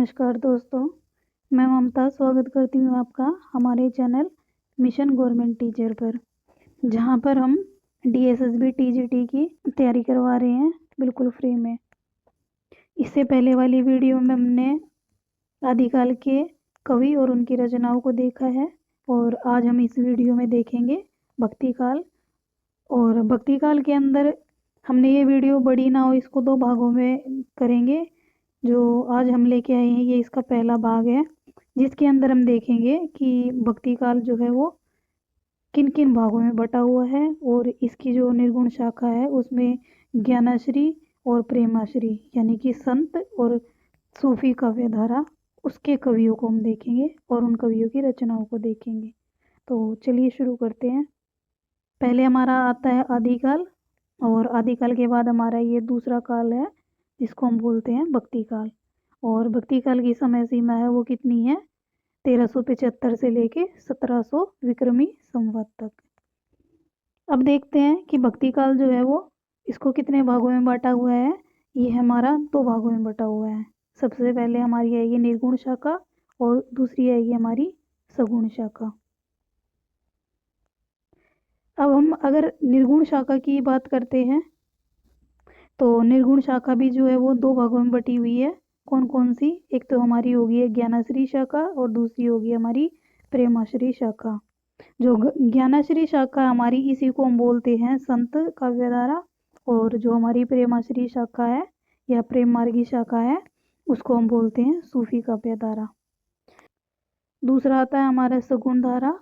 नमस्कार दोस्तों, मैं ममता स्वागत करती हूँ आपका हमारे चैनल मिशन गवर्नमेंट टीचर पर, जहाँ पर हम डीएसएसबी टीजीटी की तैयारी करवा रहे हैं बिल्कुल फ्री में। इससे पहले वाली वीडियो में हमने आदिकाल के कवि और उनकी रचनाओं को देखा है और आज हम इस वीडियो में देखेंगे भक्तिकाल। और भक्तिकाल के अंदर हमने ये वीडियो बड़ी ना हो, इसको दो भागों में करेंगे। जो आज हम लेके आए हैं ये इसका पहला भाग है, जिसके अंदर हम देखेंगे कि भक्तिकाल जो है वो किन किन भागों में बटा हुआ है और इसकी जो निर्गुण शाखा है उसमें ज्ञानाश्री और प्रेमाश्री यानी कि संत और सूफी काव्य धारा उसके कवियों को हम देखेंगे और उन कवियों की रचनाओं को देखेंगे। तो चलिए शुरू करते हैं। पहले हमारा आता है आदिकाल और आदिकाल के बाद हमारा ये दूसरा काल है जिसको हम बोलते हैं भक्तिकाल। और भक्तिकाल की समय सीमा है वो कितनी है, 1375 से लेके 1700 विक्रमी संवत तक। अब देखते हैं कि भक्तिकाल जो है वो इसको कितने भागों में बांटा हुआ है। ये हमारा दो भागों में बटा हुआ है। सबसे पहले हमारी आएगी निर्गुण शाखा और दूसरी आएगी हमारी सगुण शाखा। अब हम अगर निर्गुण शाखा की बात करते हैं तो निर्गुण शाखा भी जो है वो दो भागों में बटी हुई है। कौन कौन सी, एक तो हमारी होगी है ज्ञानाश्री शाखा और दूसरी होगी हमारी प्रेमाश्री शाखा। जो ज्ञानाश्री शाखा हमारी इसी को हम बोलते हैं संत काव्यधारा, और जो हमारी प्रेमाश्री शाखा है या प्रेम मार्गी शाखा है उसको हम बोलते हैं सूफी काव्यधारा। दूसरा आता है हमारा सगुण धारा,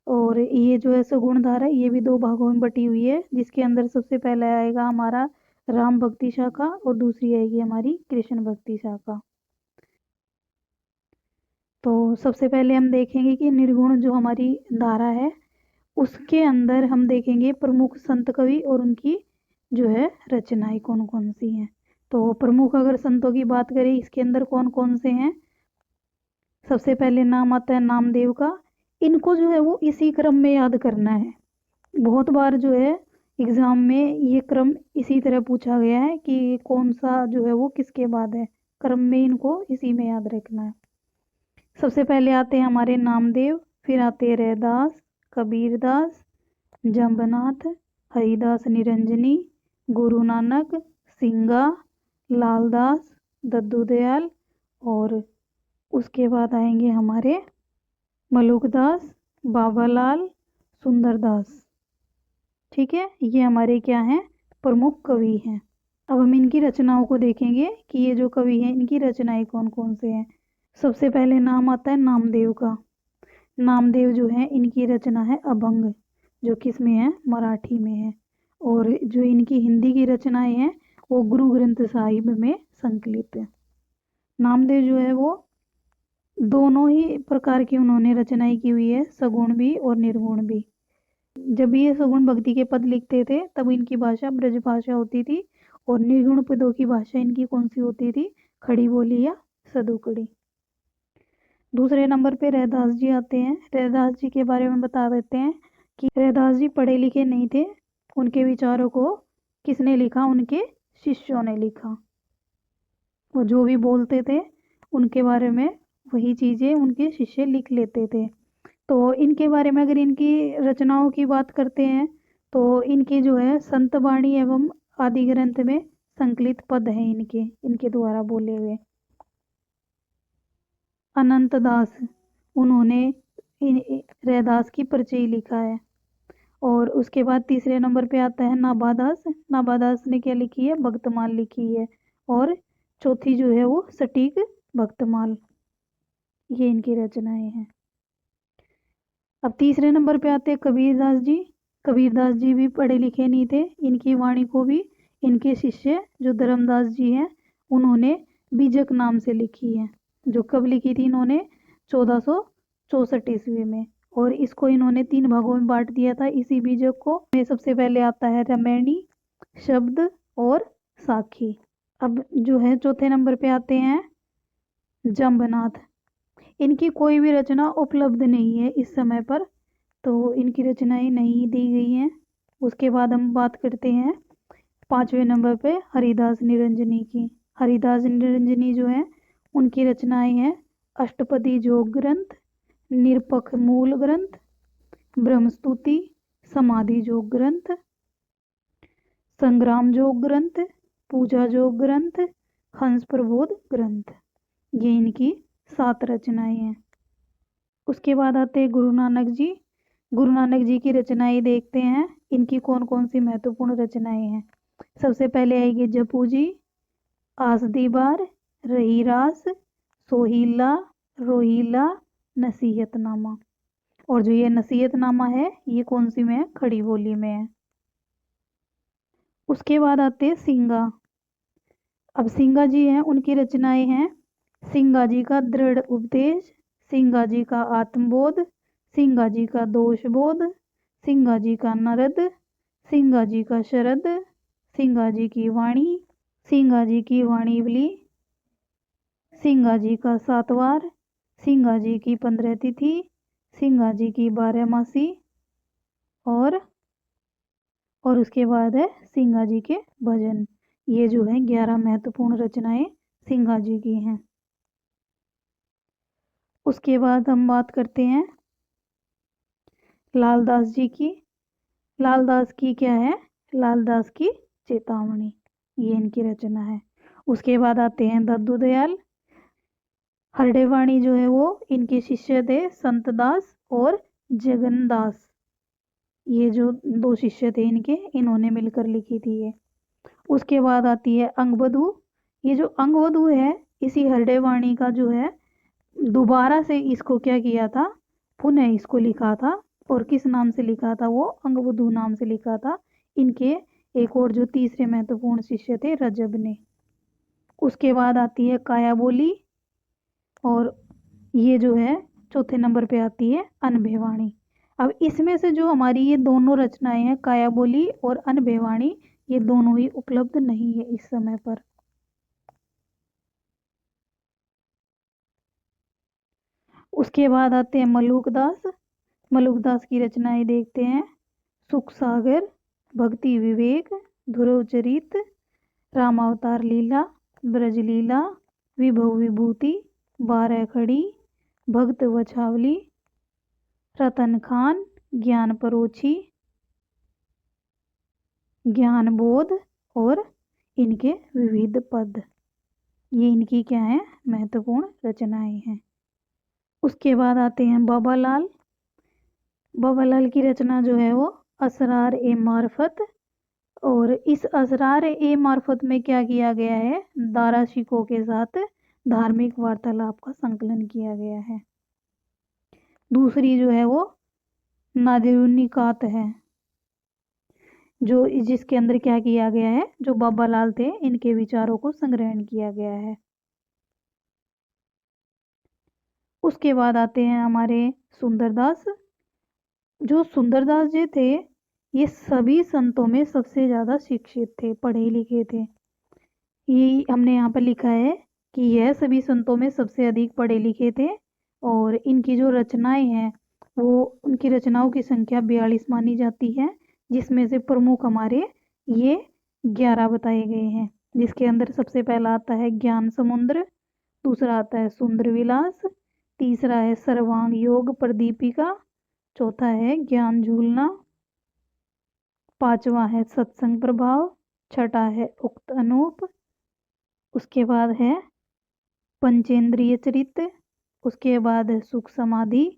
और ये जो है सगुण धारा ये भी दो भागों में बटी हुई है, जिसके अंदर सबसे पहले आएगा हमारा राम भक्ति शाखा और दूसरी आएगी हमारी कृष्ण भक्ति शाखा। तो सबसे पहले हम देखेंगे कि निर्गुण जो हमारी धारा है उसके अंदर हम देखेंगे प्रमुख संत कवि और उनकी जो है रचनाएं कौन कौन सी हैं। तो प्रमुख अगर संतों की बात करें इसके अंदर कौन कौन से हैं, सबसे पहले नाम आता है नामदेव का। इनको जो है वो इसी क्रम में याद करना है। बहुत बार जो है एग्जाम में ये क्रम इसी तरह पूछा गया है कि कौन सा जो है वो किसके बाद है, क्रम में इनको इसी में याद रखना है। सबसे पहले आते हैं हमारे नामदेव, फिर आते हैं रैदास, कबीरदास, जम्बनाथ, हरिदास निरंजनी, गुरु नानक, सिंगा, लालदास, दद्दू दयाल, और उसके बाद आएंगे हमारे मलुकदास, बाबालाल, सुंदरदास। ठीक है, ये हमारे क्या हैं, प्रमुख कवि हैं। अब हम इनकी रचनाओं को देखेंगे कि ये जो कवि हैं इनकी रचनाएं कौन कौन से हैं। सबसे पहले नाम आता है नामदेव का। नामदेव जो है इनकी रचना है अभंग, जो किस में है, मराठी में है। और जो इनकी हिंदी की रचनाएं हैं वो गुरु ग्रंथ साहिब में संकलित है। नामदेव जो है वो दोनों ही प्रकार की उन्होंने रचनाएं की हुई है, सगुण भी और निर्गुण भी। जब ये सगुण भक्ति के पद लिखते थे तब इनकी भाषा ब्रज भाषा होती थी, और निर्गुण पदों की भाषा इनकी कौन सी होती थी, खड़ी बोली या सदुकड़ी। दूसरे नंबर पे रैदास जी आते हैं। रैदास जी के बारे में बता देते हैं कि रैदास जी पढ़े लिखे नहीं थे। उनके विचारों को किसने लिखा, उनके शिष्यों ने लिखा। वो जो भी बोलते थे उनके बारे में वही चीज़ें उनके शिष्य लिख लेते थे। तो इनके बारे में अगर इनकी रचनाओं की बात करते हैं तो इनके जो है संत वाणी एवं आदि ग्रंथ में संकलित पद हैं इनके द्वारा बोले हुए। अनंत दास, उन्होंने रैदास की परिचय लिखा है। और उसके बाद तीसरे नंबर पे आता है नाभादास। नाभादास ने क्या लिखी है, भक्तमाल लिखी है। और चौथी जो है वो सटीक भक्तमाल। ये इनकी रचनाएं हैं। अब तीसरे नंबर पे आते हैं कबीरदास जी। कबीरदास जी भी पढ़े लिखे नहीं थे। इनकी वाणी को भी इनके शिष्य जो धर्मदास जी हैं उन्होंने बीजक नाम से लिखी है। जो कब लिखी थी इन्होंने, 1464 ईस्वी में। और इसको इन्होंने 3 भागों में बांट दिया था इसी बीजक को। में सबसे पहले आता है रामायणी, शब्द और साखी। अब जो है चौथे नंबर पे आते हैं जम्बनाथ। इनकी कोई भी रचना उपलब्ध नहीं है इस समय पर, तो इनकी रचनाएं नहीं दी गई हैं। उसके बाद हम बात करते हैं 5वें नंबर पे हरिदास निरंजनी की। हरिदास निरंजनी जो है उनकी रचनाएं हैं अष्टपदी योग ग्रंथ, निरपक्ष मूल ग्रंथ, ब्रह्मस्तुति, समाधि योग ग्रंथ, संग्राम योग ग्रंथ, पूजा योग ग्रंथ, हंस प्रबोध ग्रंथ। ये इनकी 7 रचनाएं हैं। उसके बाद आते हैं गुरु नानक जी। गुरु नानक जी की रचनाएं देखते हैं, इनकी कौन कौन सी महत्वपूर्ण रचनाएं हैं। सबसे पहले आएगी जपू जी, आसदी बार, रही रास, सोहीला, रोहीला, नसीहतनामा। और जो ये नसीहतनामा है ये कौन सी में है, खड़ी बोली में है। उसके बाद आते हैं सिंगा। अब सिंगा जी हैं, उनकी रचनाएं हैं सिंगा जी का दृढ़ उपदेश, सिंगा जी का आत्मबोध, सिंगा जी का दोष बोध, सिंगा जी का नरद, सिंगा जी का शरद, सिंगा जी की वाणी, सिंगा जी की वाणीवली, सिंगा जी का सातवार, सिंगा जी की 15 तिथि, सिंगा जी की 12 मासी, और उसके बाद है सिंगा जी के भजन। ये जो है 11 महत्वपूर्ण रचनाएं सिंगा जी की हैं। उसके बाद हम बात करते हैं लालदास जी की। लालदास की क्या है, लालदास की चेतावनी, ये इनकी रचना है। उसके बाद आते हैं दद्दू दयाल। हरडेवाणी जो है वो इनके शिष्य थे संतदास और जगन्दास। ये जो 2 शिष्य थे इनके, इन्होंने मिलकर लिखी थी ये। उसके बाद आती है अंगबधू। ये जो अंगबधू है इसी हरडेवाणी का जो है दोबारा से इसको क्या किया था, पुनः इसको लिखा था। और किस नाम से लिखा था, वो अंगबधू नाम से लिखा था। इनके एक और जो तीसरे महत्वपूर्ण शिष्य थे रजब ने। उसके बाद आती है काया बोली, और ये जो है चौथे नंबर पे आती है अनभेवाणी। अब इसमें से जो हमारी ये दोनों रचनाएं हैं काया बोली और अनभेवाणी, ये दोनों ही उपलब्ध नहीं है इस समय पर। उसके बाद आते हैं मलुकदास। मलुकदास की रचनाएं देखते हैं सुख सागर, भक्ति विवेक, ध्रुव चरित, रामावतार लीला, ब्रज लीला, विभव विभूति, 12 खड़ी, भक्त वछावली, रतन खान, ज्ञान परोछी, ज्ञान बोध, और इनके विविध पद। ये इनकी क्या है, महत्वपूर्ण रचनाएं हैं। उसके बाद आते हैं बाबा लाल। बाबा लाल की रचना जो है वो असरार ए मार्फत। और इस असरार ए मार्फत में क्या किया गया है, दारा शिकोह के साथ धार्मिक वार्तालाप का संकलन किया गया है। दूसरी जो है वो नादिरुन्निकात है, जो जिसके अंदर क्या किया गया है, जो बाबा लाल थे इनके विचारों को संग्रहण किया गया है। उसके बाद आते हैं हमारे सुंदरदास। जो सुंदरदास जी थे ये सभी संतों में सबसे ज़्यादा शिक्षित थे, पढ़े लिखे थे। ये हमने यहाँ पर लिखा है कि यह सभी संतों में सबसे अधिक पढ़े लिखे थे। और इनकी जो रचनाएं हैं वो, उनकी रचनाओं की संख्या 42 मानी जाती है, जिसमें से प्रमुख हमारे ये 11 बताए गए हैं। जिसके अंदर सबसे पहला आता है ज्ञान समुद्र, दूसरा आता है सुंदर विलास, तीसरा है सर्वांग योग प्रदीपिका, चौथा है ज्ञान झूलना, पांचवा है सत्संग प्रभाव, छठा है उक्त अनूप, उसके बाद है पंचेंद्रिय चरित्र, उसके बाद है सुख समाधि,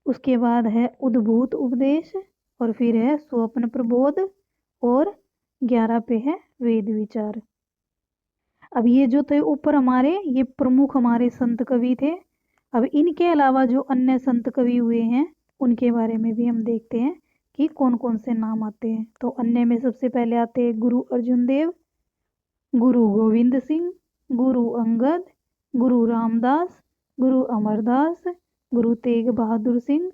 उसके बाद है उद्भूत उपदेश, और फिर है स्वप्न प्रबोध, और 11 पे है वेद विचार। अब ये जो थे ऊपर हमारे, ये प्रमुख हमारे संत कवि थे। अब इनके अलावा जो अन्य संत कवि हुए हैं उनके बारे में भी हम देखते हैं कि कौन कौन से नाम आते हैं। तो अन्य में सबसे पहले आते हैं गुरु अर्जुन देव, गुरु गोविंद सिंह, गुरु अंगद, गुरु रामदास, गुरु अमरदास, गुरु तेग बहादुर सिंह।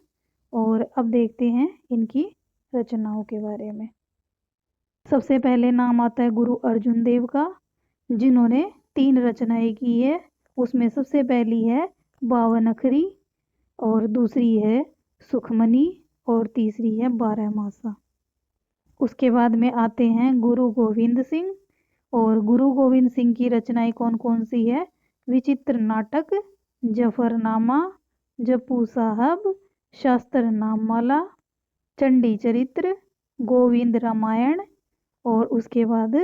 और अब देखते हैं इनकी रचनाओं के बारे में। सबसे पहले नाम आता है गुरु अर्जुन देव का, जिन्होंने 3 रचनाएं की है। उसमें सबसे पहली है 52 अखरी, और दूसरी है सुखमनी, और तीसरी है 12 मासा। उसके बाद में आते हैं गुरु गोविंद सिंह। और गुरु गोविंद सिंह की रचनाएं कौन कौन सी है, विचित्र नाटक, जफरनामा, जप्पू साहब, शास्त्रनामाला, चंडी चरित्र, गोविंद रामायण, और उसके बाद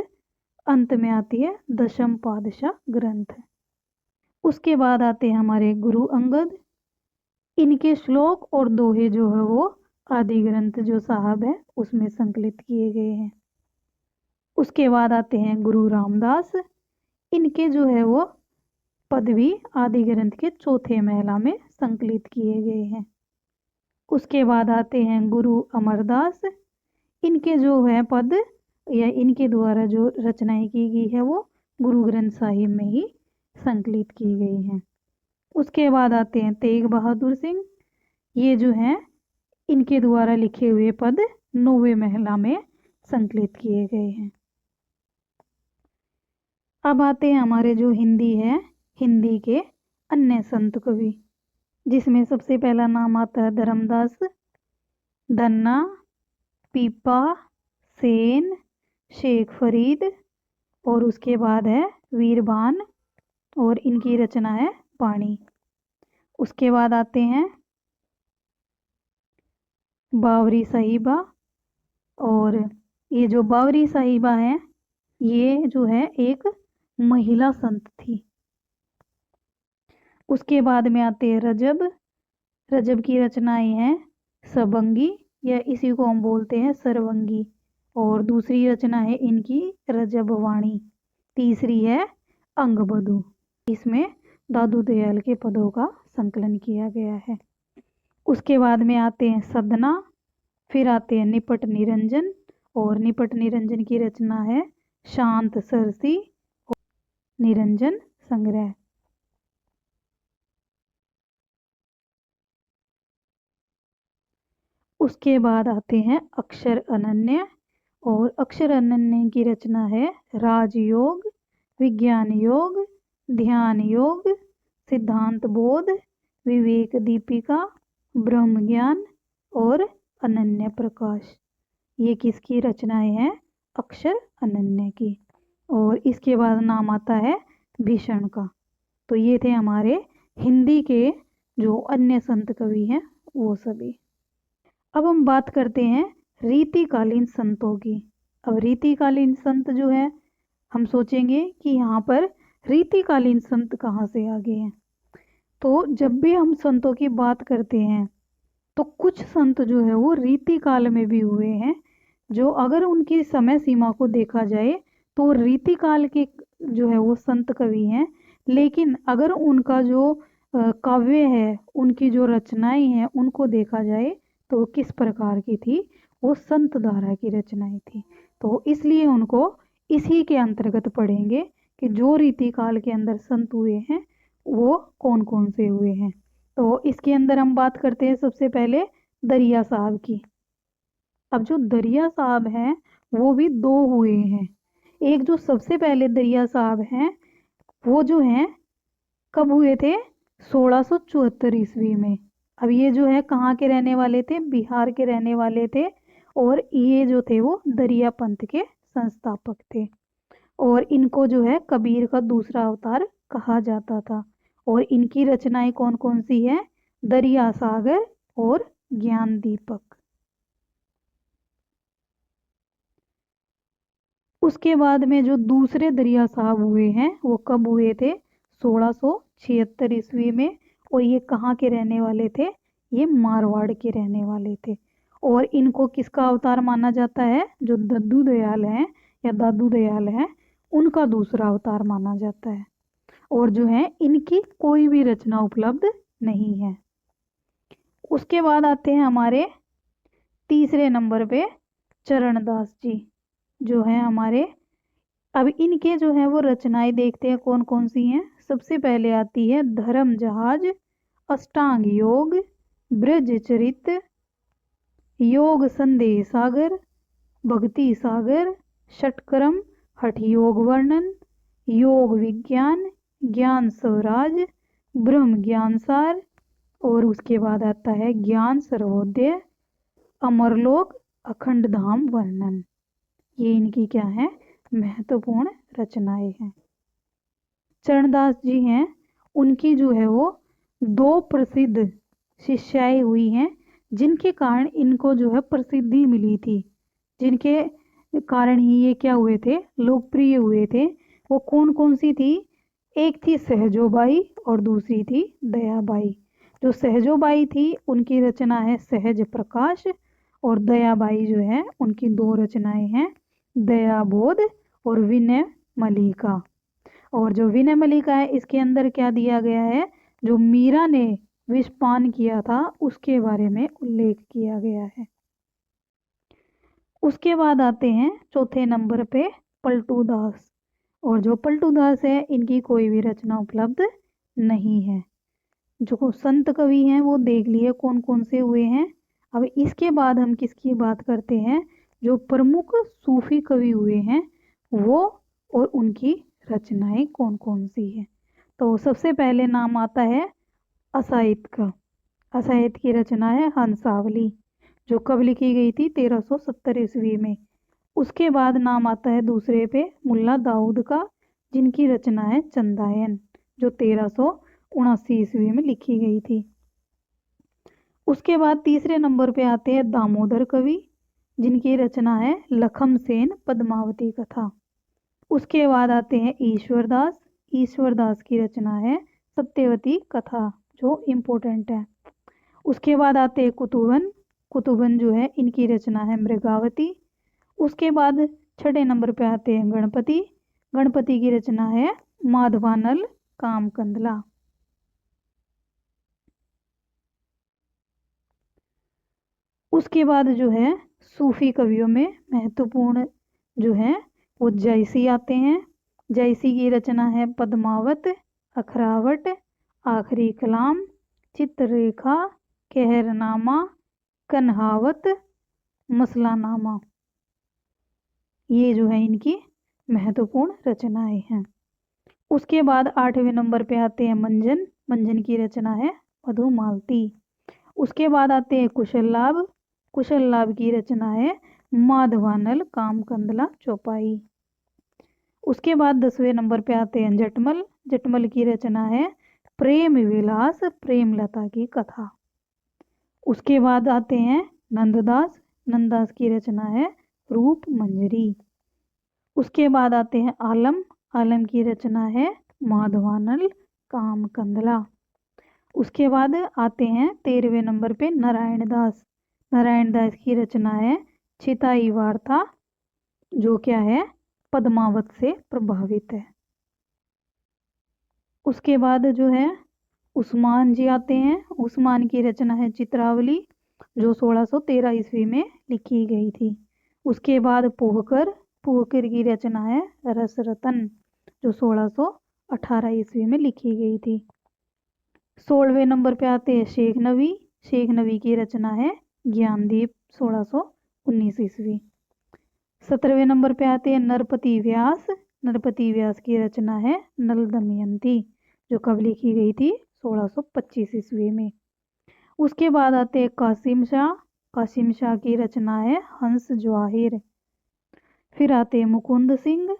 अंत में आती है दशम पादशाह ग्रंथ। उसके बाद आते हैं हमारे गुरु अंगद। इनके श्लोक और दोहे जो है वो आदि ग्रंथ जो साहब है उसमें संकलित किए गए हैं। उसके बाद आते हैं गुरु रामदास। इनके जो है वो पदवी आदि ग्रंथ के चौथे महला में संकलित किए गए हैं। उसके बाद आते हैं गुरु अमरदास। इनके जो है पद या इनके द्वारा जो रचनाएं की गई है वो गुरु ग्रंथ साहिब में ही संकलित की गई हैं। उसके बाद आते हैं तेग बहादुर सिंह। ये जो हैं इनके द्वारा लिखे हुए पद 9वें महला में संकलित किए गए हैं। अब आते हैं हमारे जो हिंदी है, हिंदी के अन्य संत कवि, जिसमें सबसे पहला नाम आता है धर्मदास, धन्ना, पीपा, सेन, शेख फरीद, और उसके बाद है वीरबान, और इनकी रचना है पानी। उसके बाद आते हैं बावरी साहिबा, और ये जो बावरी साहिबा है ये जो है एक महिला संत थी। उसके बाद में आते हैं रजब। रजब की रचनाएं हैं सबंगी, या इसी को हम बोलते हैं सरवंगी, और दूसरी रचना है इनकी रजब वाणी। तीसरी है अंगबधु। इसमें दादू दयाल के पदों का संकलन किया गया है। उसके बाद में आते हैं सदना, फिर आते हैं निपट निरंजन, और निपट निरंजन की रचना है शांत सरसी और निरंजन संग्रह। उसके बाद आते हैं अक्षर अनन्य, और अक्षर अनन्य की रचना है राजयोग, विज्ञान योग, ध्यान योग, सिद्धांत बोध, विवेक दीपिका, ब्रह्म ज्ञान और अनन्य प्रकाश। ये किसकी रचनाएं हैं? अक्षर अनन्य की। और इसके बाद नाम आता है भीषण का। तो ये थे हमारे हिंदी के जो अन्य संत कवि हैं वो सभी। अब हम बात करते हैं रीतिकालीन संतों की। अब रीतिकालीन संत जो है, हम सोचेंगे कि यहाँ पर रीतिकालीन संत कहाँ से आ गए हैं। तो जब भी हम संतों की बात करते हैं तो कुछ संत जो है वो रीतिकाल में भी हुए हैं, जो अगर उनकी समय सीमा को देखा जाए तो रीतिकाल के जो है वो संत कवि हैं। लेकिन अगर उनका जो काव्य है, उनकी जो रचनाएं हैं उनको देखा जाए तो किस प्रकार की थी, वो संत धारा की रचनाएं थी। तो इसलिए उनको इसी के अंतर्गत पढ़ेंगे कि जो रीतिकाल के अंदर संत हुए हैं वो कौन कौन से हुए हैं। तो इसके अंदर हम बात करते हैं सबसे पहले दरिया साहब की। अब जो दरिया साहब हैं वो भी दो हुए हैं। एक जो सबसे पहले दरिया साहब हैं वो जो हैं कब हुए थे? 1674 ईस्वी में। अब ये जो है कहाँ के रहने वाले थे? बिहार के रहने वाले थे, और ये जो थे वो दरिया पंथ के संस्थापक थे, और इनको जो है कबीर का दूसरा अवतार कहा जाता था। और इनकी रचनाएं कौन कौन सी है? दरिया सागर और ज्ञान दीपक। उसके बाद में जो दूसरे दरिया साहब हुए हैं वो कब हुए थे? 1676 ईस्वी में, और ये कहाँ के रहने वाले थे? ये मारवाड़ के रहने वाले थे। और इनको किसका अवतार माना जाता है? जो दद्दू दयाल हैं या दादू दयाल हैं उनका दूसरा अवतार माना जाता है। और जो है इनकी कोई भी रचना उपलब्ध नहीं है। उसके बाद आते हैं हमारे तीसरे नंबर पे चरणदास जी जो हैं हमारे। अब इनके जो है वो रचनाएं देखते हैं कौन कौन सी हैं। सबसे पहले आती है धर्म जहाज, अष्टांग योग, ब्रज चरित, योग संदेह सागर, भक्ति सागर, षटक्रम, हठ योग वर्णन, योग विज्ञान, ज्ञान स्वराज, ब्रह्म ज्ञान सार, और उसके बाद आता है ज्ञान सर्वोदय, अमरलोक, अखंड धाम वर्णन। ये इनकी क्या है? महत्वपूर्ण रचनाएं हैं। चरणदास जी हैं, उनकी जो है वो 2 प्रसिद्ध शिष्याएं हुई हैं, जिनके कारण इनको जो है प्रसिद्धि मिली थी, जिनके कारण ही ये क्या हुए थे, लोकप्रिय हुए थे। वो कौन कौन सी थी? एक थी सहजोबाई और दूसरी थी दयाबाई। जो सहजोबाई थी उनकी रचना है सहज प्रकाश, और दयाबाई जो है उनकी 2 रचनाएं हैं, दयाबोध और विनय मलिका। और जो विनय मलिका है, इसके अंदर क्या दिया गया है, जो मीरा ने विषपान किया था उसके बारे में उल्लेख किया गया है। उसके बाद आते हैं चौथे नंबर पे पलटू दास। और जो पलटू दास है, इनकी कोई भी रचना उपलब्ध नहीं है। जो संत कवि हैं वो देख लिए कौन कौन से हुए हैं। अब इसके बाद हम किसकी बात करते हैं, जो प्रमुख सूफी कवि हुए हैं वो, और उनकी रचनाएं कौन कौन सी हैं। तो सबसे पहले नाम आता है असाइद का। असाइद की रचना है हंसावली, जो कब लिखी गई थी, 1370 ईस्वी में। उसके बाद नाम आता है दूसरे पे मुल्ला दाऊद का, जिनकी रचना है चंदायन, जो 1379 ईस्वी में लिखी गई थी। उसके बाद तीसरे नंबर पे आते हैं दामोदर कवि, जिनकी रचना है लखम सेन पद्मावती कथा। उसके बाद आते हैं ईश्वर दास। ईश्वर दास की रचना है सत्यवती कथा, जो इम्पोर्टेंट है। उसके बाद आते हैं कुतुबन। कुतुबन जो है इनकी रचना है मृगावती। उसके बाद छठे नंबर पे आते हैं गणपति। गणपति की रचना है माधवानल कामकंदला। उसके बाद जो है सूफी कवियों में महत्वपूर्ण जो है वो जयसी आते हैं। जयसी की रचना है पद्मावत, अखरावट, आखिरी कलाम, चित्ररेखा, कहरनामा, कन्हावत, मसलानामा। ये जो है इनकी महत्वपूर्ण रचनाएं हैं। उसके बाद 8वें नंबर पे आते हैं मंजन। मंजन की रचना है मधुमालती। उसके बाद आते हैं कुशल लाभ। कुशल लाभ की रचना है माधवानल कामकंदला चौपाई। उसके बाद 10वें नंबर पे आते हैं जटमल। जटमल की रचना है प्रेम विलास प्रेमलता की कथा। उसके बाद आते हैं नंददास। नंददास की रचना है रूप मंजरी। उसके बाद आते हैं आलम। आलम की रचना है माधवानल कामकंदला। उसके बाद आते हैं 13वें नंबर पे नारायण दास। नारायण दास की रचना है छिताई वार्ता, जो क्या है पद्मावत से प्रभावित है। उसके बाद जो है उस्मान जी आते हैं। उस्मान की रचना है चित्रावली, जो 1613 ईस्वी में लिखी गई थी। उसके बाद पोहकर। पोहकर की रचना है रस रतन, जो 1618 ईस्वी में लिखी गई थी। 16वें नंबर पे आते हैं शेख नबी। शेख नबी की रचना है ज्ञानदीप, 1619 ईस्वी। 17वें नंबर पे आते हैं नरपति व्यास। नरपति व्यास की रचना है नल दमयंती, जो कब लिखी गई थी, 1625 ईस्वी में। उसके बाद आते हैं कासिम शाह। कासिम शाह की रचना है हंस जवाहिर। फिर आते हैं मुकुंद सिंह,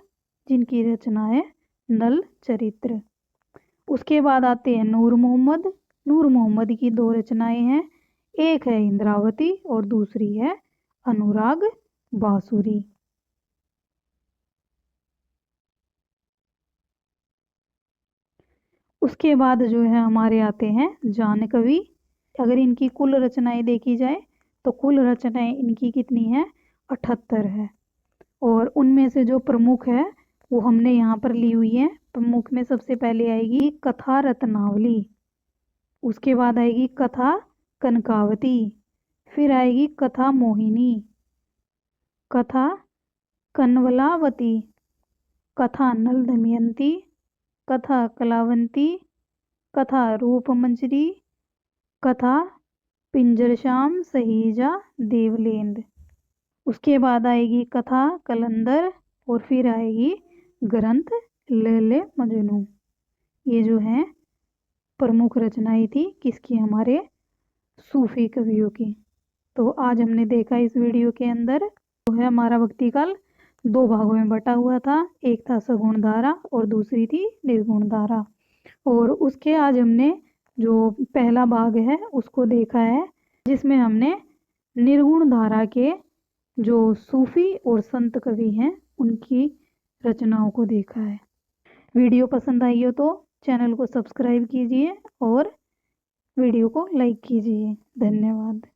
जिनकी रचना है नल चरित्र। उसके बाद आते हैं नूर मोहम्मद। नूर मोहम्मद की 2 रचनाएं हैं, एक है इंद्रावती और दूसरी है अनुराग बांसुरी। उसके बाद जो है हमारे आते हैं जान कवि। अगर इनकी कुल रचनाएं देखी जाए तो कुल रचनाएं इनकी कितनी है, 78 है। और उनमें से जो प्रमुख है वो हमने यहाँ पर ली हुई है। प्रमुख में सबसे पहले आएगी कथा रत्नावली। उसके बाद आएगी कथा कनकावती। फिर आएगी कथा मोहिनी, कथा कनवलावती, कथा नल दमयंती, कथा कलावंती, कथा रूपमंजरी, कथा पिंजरश्याम सहीजा देवलेंद। उसके बाद आएगी कथा कलंदर, और फिर आएगी ग्रंथ लैले मजनू। ये जो है प्रमुख रचनाएं थी किसकी, हमारे सूफी कवियों की। तो आज हमने देखा इस वीडियो के अंदर तो है हमारा भक्ति काल। दो भागों में बटा हुआ था। एक था सगुण धारा और दूसरी थी निर्गुण धारा। और उसके आज हमने जो पहला भाग है उसको देखा है, जिसमें हमने निर्गुण धारा के जो सूफी और संत कवि हैं उनकी रचनाओं को देखा है। वीडियो पसंद आई हो तो चैनल को सब्सक्राइब कीजिए और वीडियो को लाइक कीजिए। धन्यवाद।